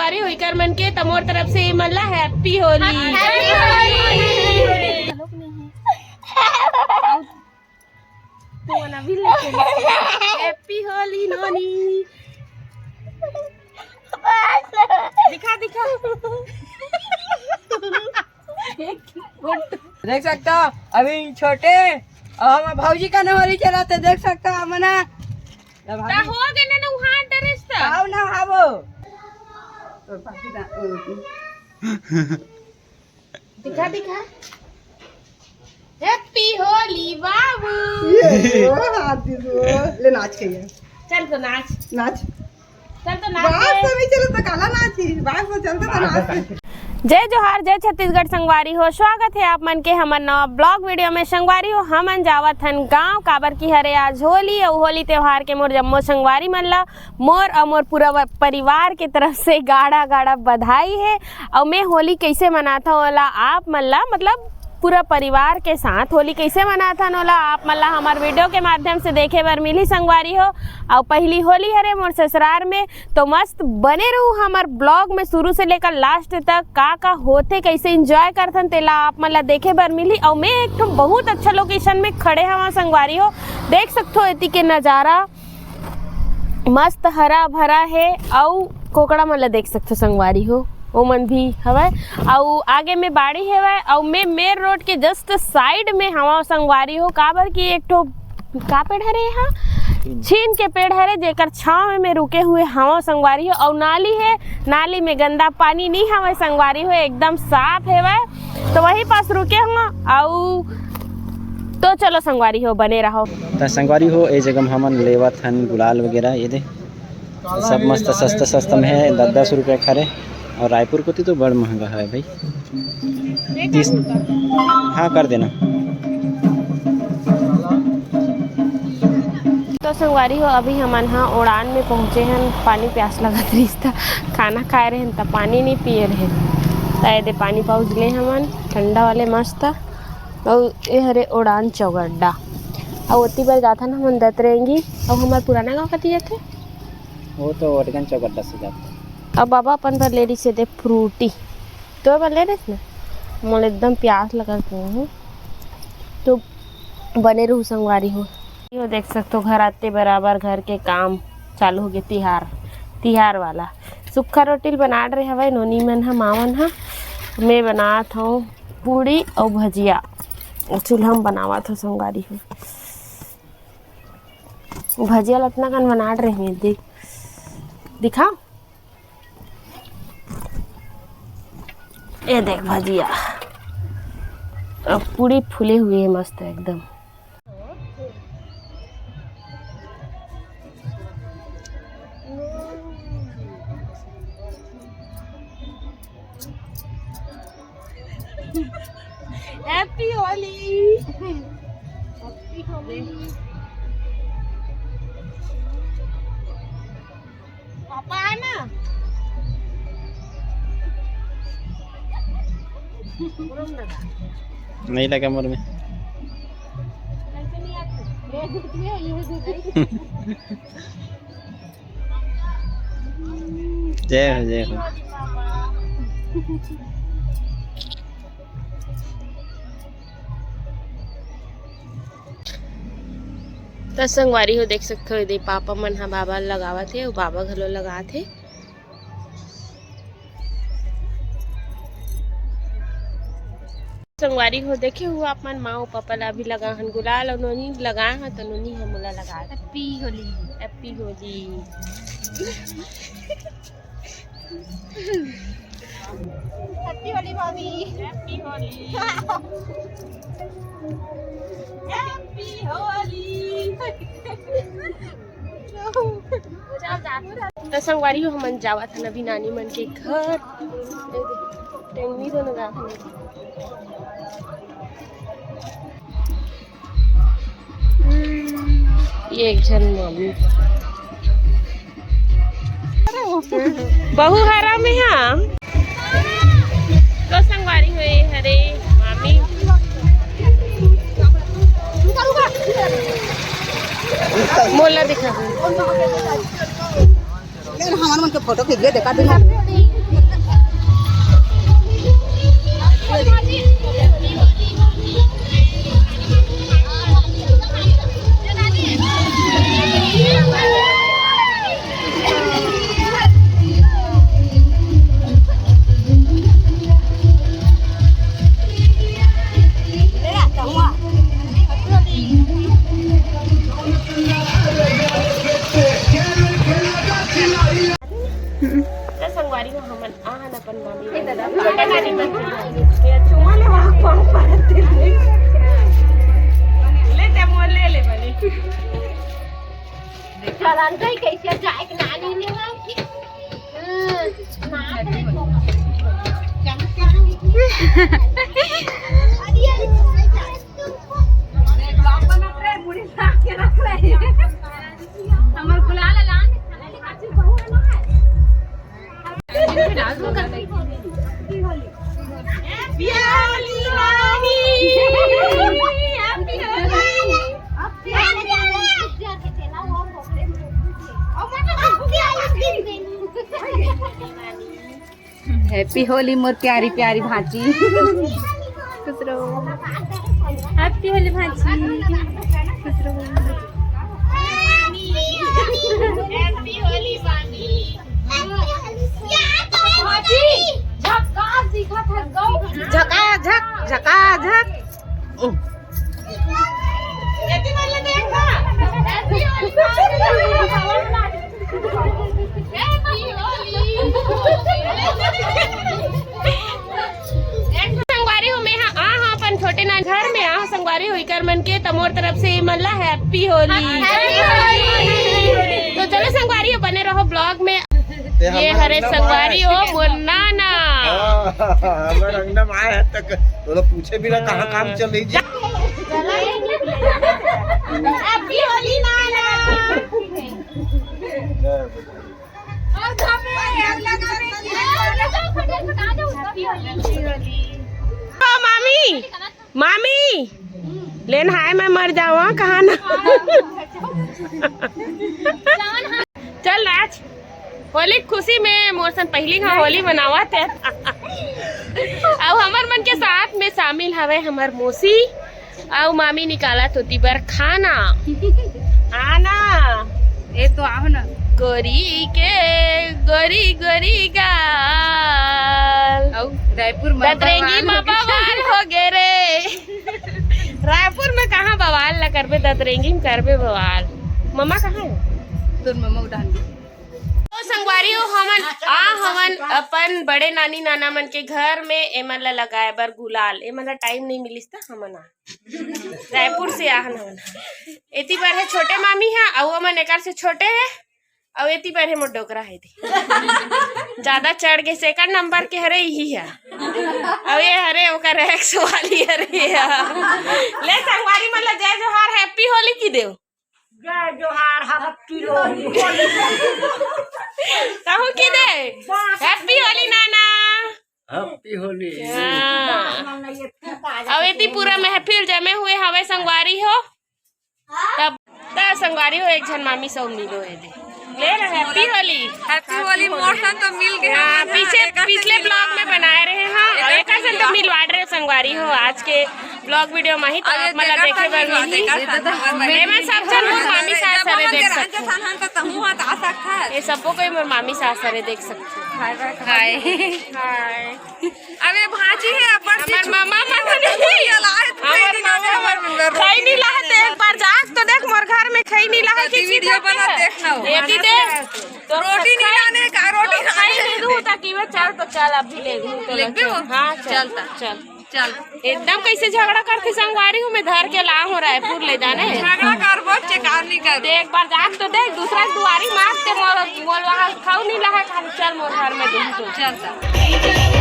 संगवारी हुई कर मन के तमोर तरफ से मल्ला हैप्पी होली। हैप्पी होली नोनी। दिखा दिखा देख सकता अभी छोटे हम भौजी का नहरी चलाते देख सकता मना हो गए ना वहां ड्रेस था आओ ना आवो दिखा दिखा हैप्पी होली बाबू। ले नाच के चल तो नाच नाच चल तो नाच बात से नहीं चलता काला नाच बात में चलता तो नाच। जय जोहार जय छत्तीसगढ़ संगवारी हो। स्वागत है आप मन के हमर नवा ब्लॉग वीडियो में। संगवारी हो हमन जावत हन गांव काबर की हरे आज होली और होली त्योहार के मोर जम्मो संगवारी मन ला मोर और मोर पूरा परिवार के तरफ से गाढ़ा गाढ़ा बधाई है। और मैं होली कैसे मनाता हूँ ओला आप मन ला मतलब पूरा परिवार के साथ होली कैसे मनाथा नोला आप मन ला हमार वीडियो के माध्यम से देखे बर मिली संगवारी हो। और पहली होली हरे मोर ससुराल में तो मस्त बने रहू हमार ब्लॉग में शुरू से लेकर लास्ट तक का होते कैसे एंजॉय करथन तेला आप मन ला देखे बर मिली। और मैं एक तो बहुत अच्छा लोकेशन में खड़े हवा संगवारी हो देख सकते हो इति के नज़ारा मस्त हरा भरा है। और कोकड़ा मन ला देख सकते हो संगवारी हो वो मन भी हवा और आगे में बाड़ी है और मैं मेन रोड के जस्ट साइड में हवा संगवारी हो काबर की एक तो का पेड़ हरे यहाँ छीन के पेड़ हरे जेकर छाँव में मैं रुके हुए हवा संगवारी हो। और नाली है नाली में गंदा पानी नहीं हवा संगवारी हो एकदम साफ है तो वहीं पास रुके हुआ। और तो चलो संगवारी हो बने रहो तो संगवारी हो ये जगह हमन लेवत हन गुलाल वगैरह ये दे सब मस्त सस्ता में है 10-10 रुपये खरे। और रायपुर को तो बड़ महंगा है भाई 30। हाँ कर देना। तो संगवारी हो अभी हमन हाँ उड़ान में पहुँचे हैं पानी प्यास लगा रिश्ता खाना खाए रहे तब पानी नहीं पिए रहे शायद पानी पाउच ले हमन ठंडा वाले मस्त। और ये हरे उड़ान चौगड्डा और उतनी बार जाता ना हम दत रहेंगी। और हमारे पुराना गाँव कती जाते वो तो वटगन चौगड्डा से जाते। अब बाबा अपन पर ले रही से दे फ्रूटी तो पर ले रही ना मुझे एकदम प्यास लगा हूँ तो बने रहूँ संगवारी हो। यो देख सकते हो घर आते बराबर घर के काम चालू हो गए तिहार वाला सूखा रोटी बना रहे हवा नोनी मन हा मावन हा मैं बनात हूँ पूड़ी और भजिया चूल्हा में बनावत हो संगवारी हो। भजिया लतना कन बना रहे हैं दिखा ये देख भजिया और पूरी फूले हुई है मस्त एकदम। हैप्पी होली हैप्पी होली पापा आना नहीं लगा मोर में जय हो जय हो। तो संगवारी हो देख सकते हो यदि पापा मन हा बाबा लगावा थे और बाबा घलो लगा थे। संगवारी हो देखे हुआ आप मन माँ पापा ला भी लगा हन गुलाल और नोनी लगा है तो नोनी हम मोला लगा happy Holi happy Holi happy Holi भाभी हैप्पी होली हैप्पी होली। तो संगवारी हो हमन जावत हन अभी नानी मन के घर टेंगनी दोनों गा ये एक जन मम्मी बहु हरा में हाँ तो संगवारी हुए हरे मामी मोला दिखा हमारे मन के फोटो खींच ले देखा तर संगवारी हो हमन आहान अपन मामी छोटे नानी मन ये चुमा ले वहां कौन पारत ले ते मोर ले बने चलन गई कैसे जाए के नानी ने हमर गुलाल लान खाना ले काची बहु ना है हैप्पी होली मोर प्यारी प्यारी भांजी। खुश रहो। हैप्पी होली भांजी। खुश रहो। हैप्पी होली मामी झकाझक झकाझक। संगवारी हो मैं हाँ अपन छोटे ना घर में संगवारी हुई कर मन के तमोर तरफ से मल्ला हैप्पी होली। तो चलो संगवारी हो बने रहो ब्लॉग में। ये हरे संगवारी हो मोर नाना हमें रंगनम आए हैं तक तो पूछे भी ना कहाँ काम चल रही है। हैप्पी होली नाना। मामी मामी लेन हाय मैं मर जाऊँ कहाँ ना। चल नाच होली खुशी में मोरसन पहली का होली मनावा थे। अब हमार मन के साथ में शामिल हवे हमार मौसी और मामी निकाला तोती बर खाना आना। ये तो आओ ना। गोरी के गोरी गोरी गाल रायपुर में दतरेंगी में बवाल हो गे रे। रायपुर में कहाँ बवाल ला करबे दतरेंगी में करबे बवाल। मम्मा कहाँ है? तुम मम्मा उठान दी। तो संगवारी हो हमन अपन बड़े नानी नाना मन के घर में एमन ला लगाए बर गुलाल। एमन ला टाइम नहीं मिलिस था हमन रायपुर से आहन हमन एती पर है छोटे मामी है और हमन एकर से छोटे है और एती पर है मोर डोकरा है थी। ज्यादा चढ़ गए सेकंड नंबर के हरे ही है अब ये हरे ओकर एक्स वाली हरे ले संगवारी मन ला जय जोहार हैप्पी होली की देव। जय जोहार हैप्पी होली। कहूँ की दे हैप्पी होली नाना। हैप्पी होली। अब इतनी पूरा महफिल जमे हुए हवे संगवारी हो तब संगवारी हो एक जन मामी सब मिलो है दे ले रहे हैप्पी होली। हैप्पी होली मोरसन तो मिल गया। हाँ पिछले ब्लॉग में बनाए रहे हाँ और एक तो मिलवा रहे संगवारी हो आज के ब्लॉग वीडियो में ही तो आप मतलब देखे बर मिली मैं सब जन मोर मामी सास सरे देख सकते ये सबको कोई मोर मामी सास सरे देख सकते। हाय हाय अबे भांजी है अपन मामा खई नहीं लाहत एक बार जाग तो देख मोर घर में खई नहीं लाहत की वीडियो बना देखना हो। ये दी दे तो रोटी नहीं लाने का रोटी खाई नहीं दूं ताकि वे चल तो चल अभी ले दूं तो ले भी हो? हां चलता। चल चल एकदम कैसे झगड़ा करती संगवारी हूँ मैं धर के ला हूँ रायपुर ले जाने झगड़ा करबो चेकार नहीं कर एक बार जाग तो देख दूसरा दुआरी मारते मोल वहाँ खाऊ नहीं लगा चल मोर घर में दूं तो चलता।